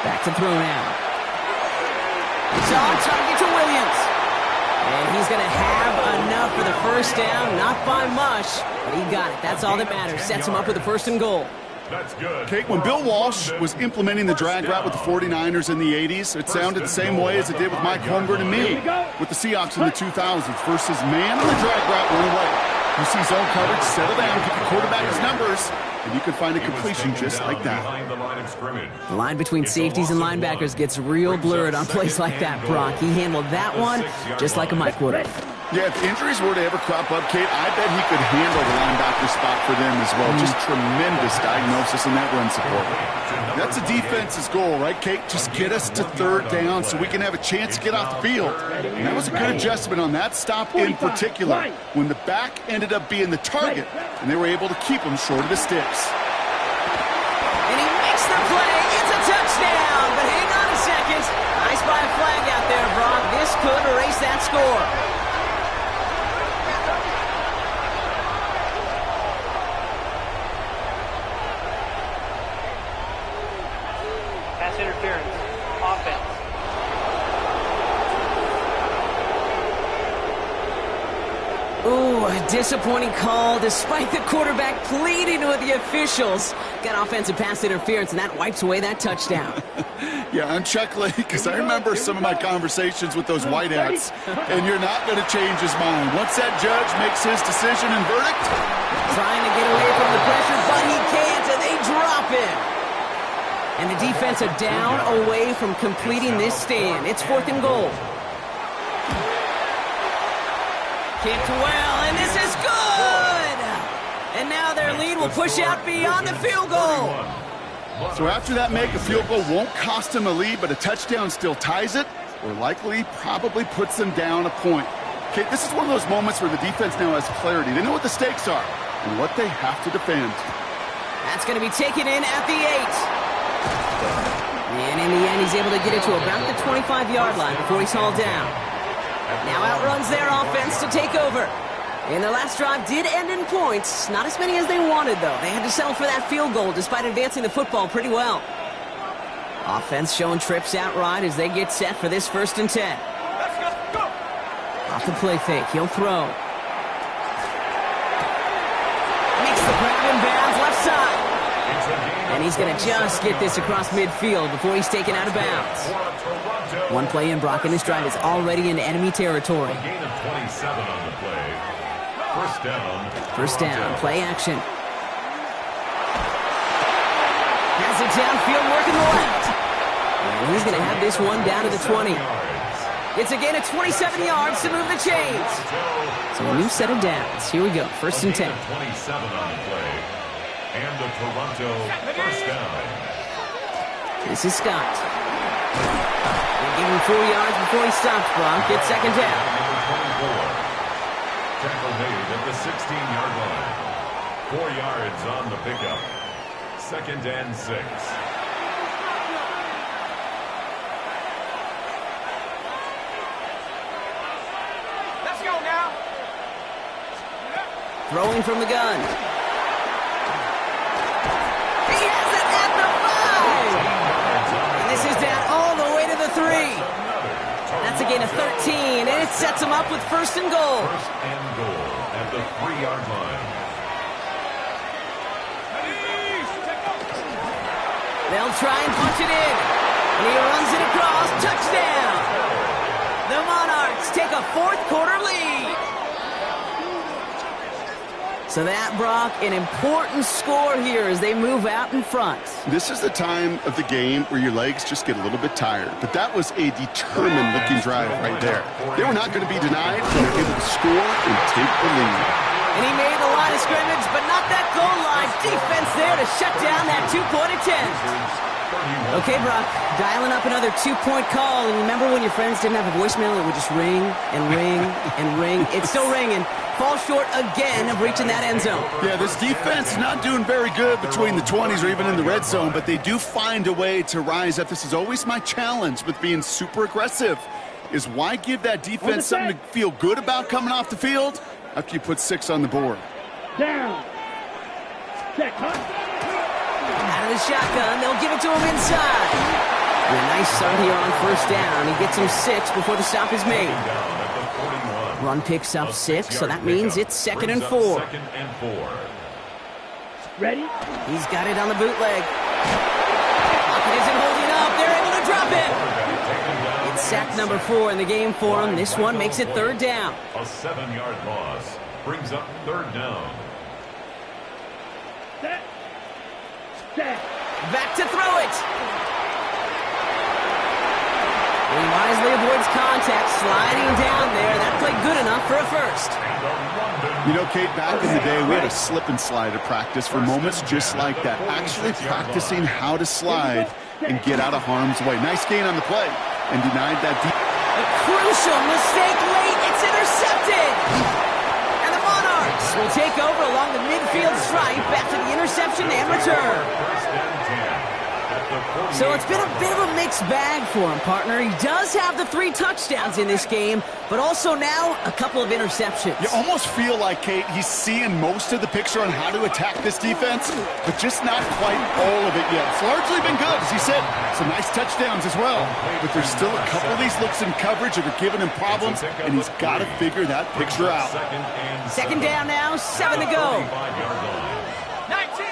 Back to throw now. It's on target to Williams. And he's going to have enough for the first down. Not by much, but he got it. That's all that matters. Sets him up with a 1st and goal. That's good. Kate, when Bill Walsh was implementing the drag route with the 49ers in the 80s, it sounded the same way as it did with Mike Holmgren and me with the Seahawks in the 2000s versus man on the drag route run away. You see zone coverage, settle down, get the quarterback his numbers, and you can find a completion just like that. The line between safeties and linebackers gets real blurred on plays like that, Brock. He handled that one just like a Mike would have. Yeah, if injuries were to ever crop up, Kate, I bet he could handle the linebacker spot for them as well. Just tremendous diagnosis in that run support. That's a defense's goal, right, Kate? Just get us to 3rd down so we can have a chance to get off the field. And that was a good adjustment on that stop in particular, when the back ended up being the target, and they were able to keep him short of the sticks. And he makes the play. It's a touchdown. But hang on a second. I spy a flag out there, Brock. This could erase that score. Pass interference. Offense. Oh, a disappointing call despite the quarterback pleading with the officials. Got offensive pass interference, and that wipes away that touchdown. Yeah, I'm chuckling because I remember some of my conversations with those whiteouts, and you're not going to change his mind. Once that judge makes his decision and verdict. Trying to get away from the pressure, but he can't, and they drop him. And the defense are down away from completing this stand. It's 4th and goal. Kicked well, and this is good! And now their lead will push out beyond the field goal. So after that make, a field goal won't cost them a lead, but a touchdown still ties it, or likely probably puts them down a point. Okay, this is one of those moments where the defense now has clarity. They know what the stakes are and what they have to defend. That's going to be taken in at the 8. And in the end, he's able to get it to about the 25-yard line before he's hauled down. Now outruns their offense to take over. And their last drive did end in points. Not as many as they wanted, though. They had to settle for that field goal despite advancing the football pretty well. Offense showing trips out right as they get set for this 1st and 10. Let's go. Off the play fake, he'll throw. Makes the grab in bounds left side. And he's going to just get this across midfield before he's taken out of bounds. One play in, Brock, and this drive is already in enemy territory. A gain of 27 on the play. First down. First down, play action. Has it downfield, working the left. And he's going to have this one down to the 20. It's a gain of 27 yards to move the chains. So a new set of downs. Here we go, 1st and 10. 27 on the play. And the Toronto first down. This is Scott. They give him 4 yards before he stops, Brock. It's 2nd down. Number 24. Tackle made at the 16-yard line. 4 yards on the pickup. 2nd and 6. Let's go now. Throwing from the gun. He has it at the 5. And this is down all the way to the 3. That's a gain of 13, and it sets him up with 1st and goal. 1st and goal at the 3-yard line. They'll try and punch it in. And he runs it across. Touchdown! The Monarchs take a 4th quarter lead. So that, Brock, an important score here as they move out in front. This is the time of the game where your legs just get a little bit tired. But that was a determined-looking drive right there. They were not going to be denied, and they're able to score and take the lead. And he made the line of scrimmage, but not that goal line. Defense there to shut down that 2-point attempt. Okay, Brock, dialing up another 2-point call. And remember when your friends didn't have a voicemail, it would just ring and ring and ring. It's still ringing. Fall short again of reaching that end zone. Yeah, this defense is not doing very good between the 20s or even in the red zone, but they do find a way to rise up. This is always my challenge with being super aggressive, is why give that defense something to feel good about coming off the field after you put 6 on the board. Down. Check, huh? Out of the shotgun, they'll give it to him inside. And a nice start here on 1st down. He gets him 6 before the stop is made. Run picks up 6, so that means it's 2nd and 4. 2nd and 4. Ready? He's got it on the bootleg. Pocket isn't holding up. They're able to drop it. It's sack number 4 in the game for him. This one makes it 3rd down. A 7-yard loss brings up 3rd down. Set. Set. Back to throw it. He wisely avoids contact, sliding down there. That played good enough for a 1st. You know, Kate, back in the day, we had a slip and slide at practice for moments just like that. Actually practicing how to slide and get out of harm's way. Nice gain on the play and denied that deep. A crucial mistake late. It's intercepted. And the Monarchs will take over along the midfield stripe after the interception and return. 1st and 10 at So it's been a bit of a mixed bag for him, partner. He does have the 3 touchdowns in this game, but also now a couple of interceptions. You almost feel like, Kate, he's seeing most of the picture on how to attack this defense, but just not quite all of it yet. It's largely been good, as he said. Some nice touchdowns as well, but there's still a couple of these looks in coverage that are giving him problems, and he's got to figure that picture out. Second down now, 7 to go. 19,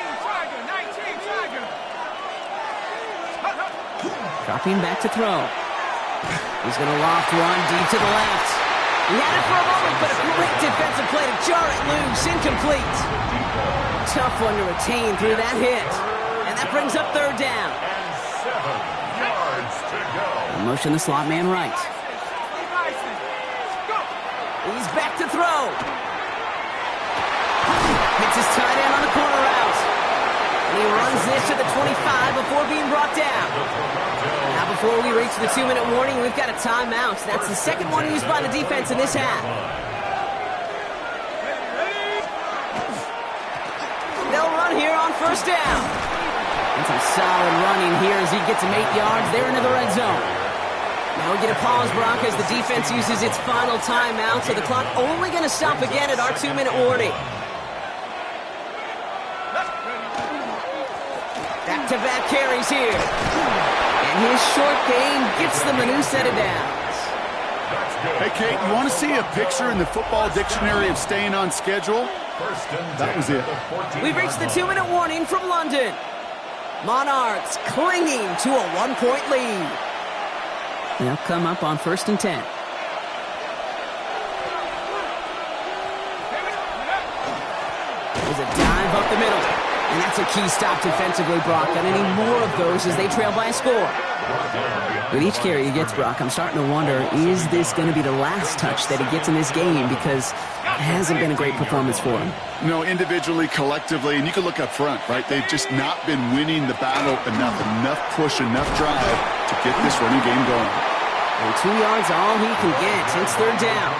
Tiger. Dropping back to throw. He's going to loft one deep to the left. He had it for a moment, but a great defensive play to jar it loose. Incomplete. Tough one to retain through that hit. And that brings up third down. 7 yards to go. Motion the slot man right. He's back to throw. Hits his tight end on the corner route. And he runs this to the 25 before being brought down. Now before we reach the 2-minute warning, we've got a timeout. That's the second one used by the defense in this half. They'll run here on first down. And some solid running here as he gets him 8 yards there into the red zone. Now we get a pause, Brock, as the defense uses its final timeout, so the clock only going to stop again at our 2-minute warning. Back-to-back carries here. And his short game gets them a new set of downs. Hey, Kate, you want to see a picture in the football dictionary of staying on schedule? That was it. We've reached the 2-minute warning from London. Monarchs clinging to a 1-point lead. They'll come up on first and 10. There's a dive up the middle. And that's a key stop defensively, Brock. And any more of those as they trail by a score. With each carry he gets, Brock, I'm starting to wonder, is this going to be the last touch that he gets in this game? Because it hasn't been a great performance for him. No, individually, collectively, and you can look up front, right? They've just not been winning the battle enough push, enough drive to get this running game going. And 2 yards all he can get. It's third down.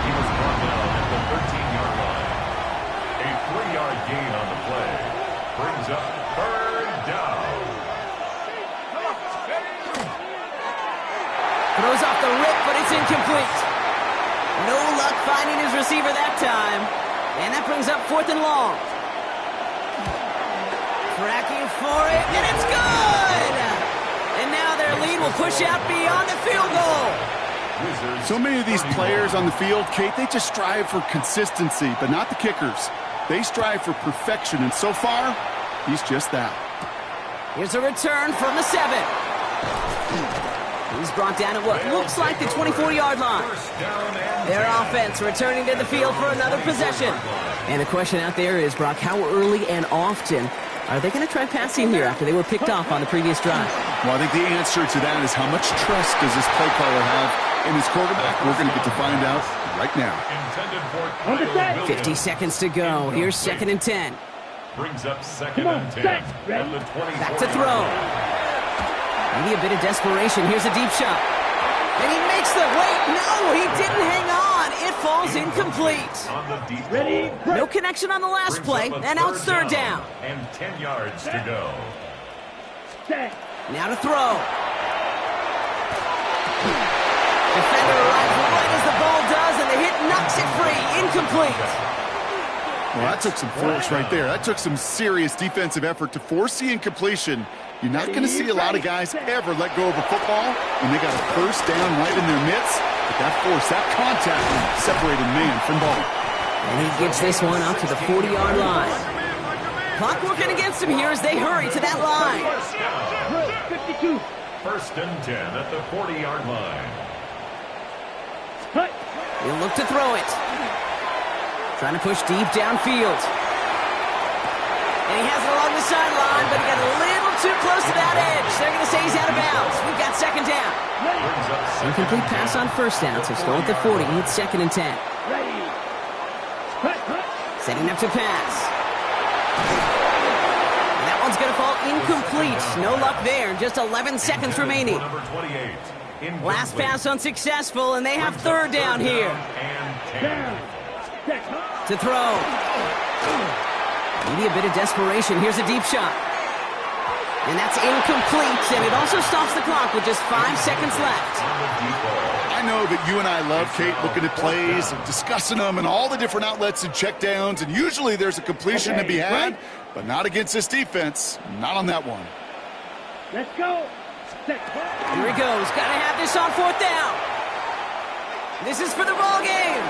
He was brought down at the 13-yard line. A 3-yard gain on the play brings up third down. Throws off the rip, but it's incomplete. No luck finding his receiver that time. And that brings up fourth and long. Tracking for it, and it's good! And now their lead will push out beyond the field goal. So many of these players on the field, Kate, they just strive for consistency, but not the kickers. They strive for perfection, and so far, he's just that. Here's a return from the 7. He's brought down at what looks like the 24-yard line. Their offense returning to the field for another possession. And the question out there is, Brock, how early and often are they going to try passing here after they were picked off on the previous drive? Well, I think the answer to that is how much trust does this play caller have in his quarterback? We're going to get to find out right now. 50 seconds to go. Here's second and 10. Brings up second and 10. Back to throw. Maybe a bit of desperation. Here's a deep shot. And he makes the wait. No, he didn't hang on. It falls incomplete. Ready? No connection on the last play. And now it's third down. And 10 yards to go. Set. Now to throw. Defender arrives right as the ball does, and the hit knocks it free. Incomplete. Well, that took some force right there. That took some serious defensive effort to force the incompletion. You're not going to see a lot of guys ever let go of a football when they got a first down right in their midst. But that force, that contact, separated man from ball. And he gets this one up to the 40-yard line. Clock working against him here as they hurry to that line. 52. First and 10 at the 40-yard line. Cut. He'll look to throw it. Trying to push deep downfield. And he has it along the sideline, but he got a little too close to that edge. They're going to say he's out of bounds. We've got second down. Incomplete pass on first down, so still at the 40. It's second and 10. Ready. Cut. Setting up to pass. And that one's going to fall incomplete. No luck there. Just 11 seconds remaining. Last pass unsuccessful, and they have third down here. Down. Set. To throw. Maybe a bit of desperation. Here's a deep shot. And that's incomplete, and it also stops the clock with just 5 seconds left. I know that you and I love, Kate, looking at plays and discussing them and all the different outlets and checkdowns, and usually there's a completion to be had, but not against this defense. Not on that one. Let's go. Set. Here he goes. Got to have this on 4th down. This is for the ball game.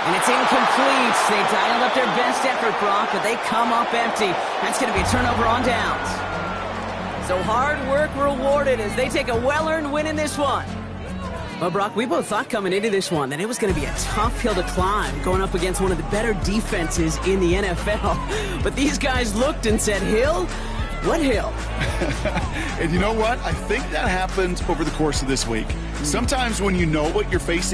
And it's incomplete. They dialed up their best effort, Brock, but they come up empty. That's going to be a turnover on downs. So hard work rewarded as they take a well-earned win in this one. Well, Brock, we both thought coming into this one that it was going to be a tough hill to climb, going up against one of the better defenses in the NFL. But these guys looked and said, Hill? What hill? And you know what? I think that happens over the course of this week. Sometimes when you know what you're facing